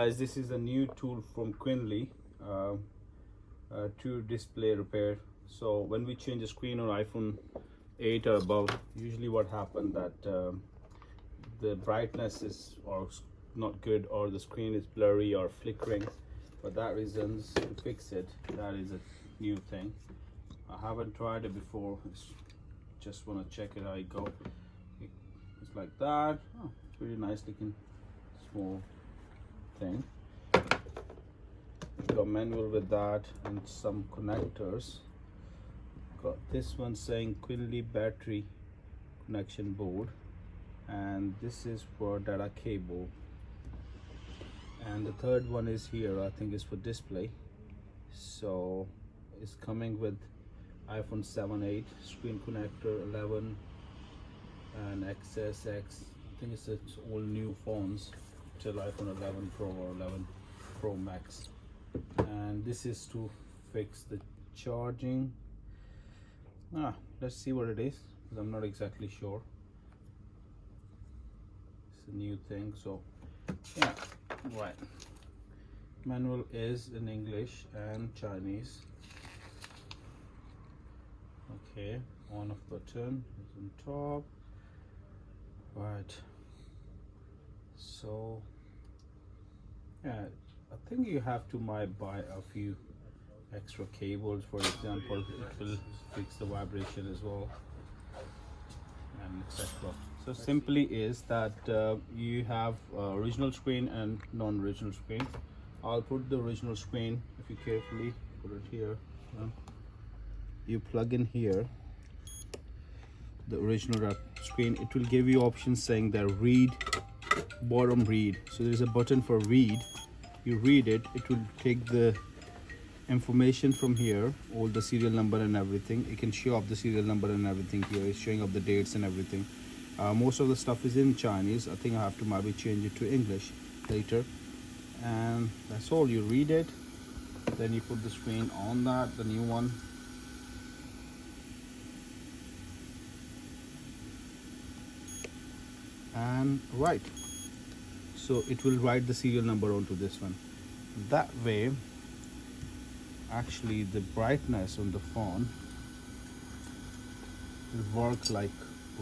Guys, this is a new tool from Qianli to display repair. So when we change the screen on iPhone 8 or above, usually what happens that the brightness is not good, or the screen is blurry or flickering. For that reasons, to fix it, that is a new thing. I haven't tried it before. Just want to check it how it go. It's like that. Oh, it's really nice looking small thing. Got manual with that and some connectors. Got this one saying Qianli battery connection board, and this is for data cable, and the third one is here. I think is for display. So it's coming with iPhone 7, 8 screen connector, 11 and XSMAX. I think it's all new phones till iPhone 11 Pro or 11 Pro Max. And this is to fix the charging. Let's see what it is, because I'm not exactly sure. It's a new thing, so yeah, right. Manual is in English and Chinese. Okay, on off button is on top. Right, so yeah, I think you have to buy a few extra cables. For example, it will fix the vibration as well, and etc. So simply is that you have original screen and non-original screen. I'll put the original screen. If you carefully put it here, you plug in here the original screen. It will give you options saying that read, bottom read. So there's a button for read. You read it, it will take the information from here, all the serial number and everything. It can show up the serial number and everything here. It's showing up the dates and everything. Most of the stuff is in Chinese. I think I have to maybe change it to English later. And that's all. You read it, then you put the screen on that, the new one. And right, so it will write the serial number onto this one. That way, actually the brightness on the phone will work like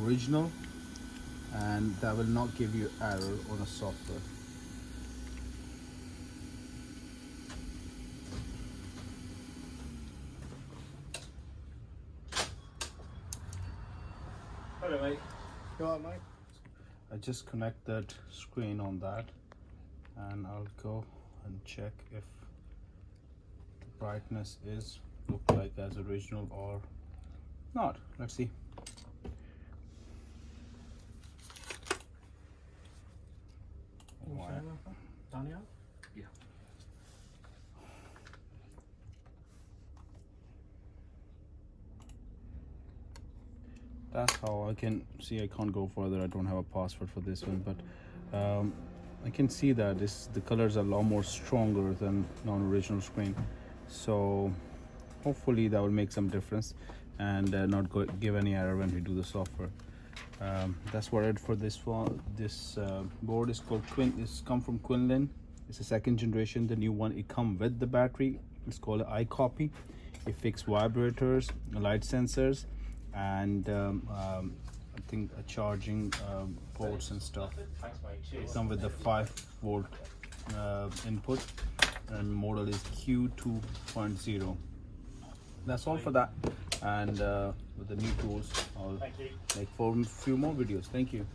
original, and that will not give you error on a software. Hello mate. You alright mate? I just connect that screen on that, and I'll go and check if the brightness is look like as original or not. Let's see. Daniel? Yeah. That's how I can see. I can't go further. I don't have a password for this one, but I can see that the colors are a lot more stronger than non-original screen. So hopefully that will make some difference and not give any error when we do the software. That's what I did for this one. This board is called It's come from Qianli. It's a second generation. The new one, it come with the battery. It's called iCopy. It fixes vibrators, light sensors, and I think charging ports and stuff. It come with the 5-volt input, and model is Q2.0. That's all for that. And with the new tools, I'll make for a few more videos. Thank you.